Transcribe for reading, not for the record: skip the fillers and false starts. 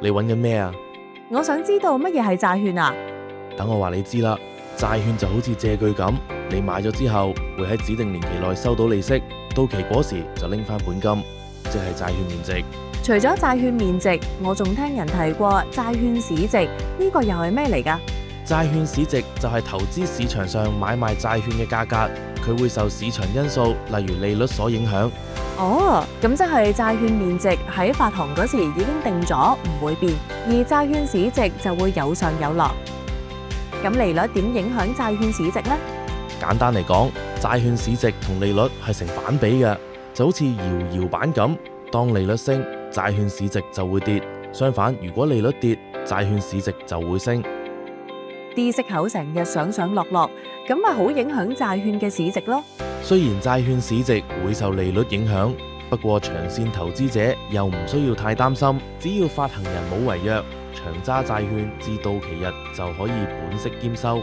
你揾緊咩啊？我想知道乜嘢係債券啊？等我話你知啦，債券就好似借據咁，你買咗之後會喺指定年期內收到利息，到期嗰時就拎翻本金，即係債券面值。除咗債券面值，我仲聽人提過債券市值，呢個又係咩嚟㗎？債券市值就係投資市場上買賣債券嘅價格，佢會受市場因素，例如利率所影響。哦，咁即係債券面值喺發行嗰時已經定咗，唔會變，而債券市值就會有上有落。咁利率點影響債券市值呢？簡單嚟講，債券市值同利率係成反比嘅，就好似搖搖板咁，當利率升，債券市值就會跌；相反，如果利率跌，債券市值就會升。啲息口成日上上落落，咁咪好影響債券嘅市值咯。雖然債券市值會受利率影響，不過長線投資者又唔需要太擔心，只要發行人冇違約，長揸債券至到期日就可以本息兼收。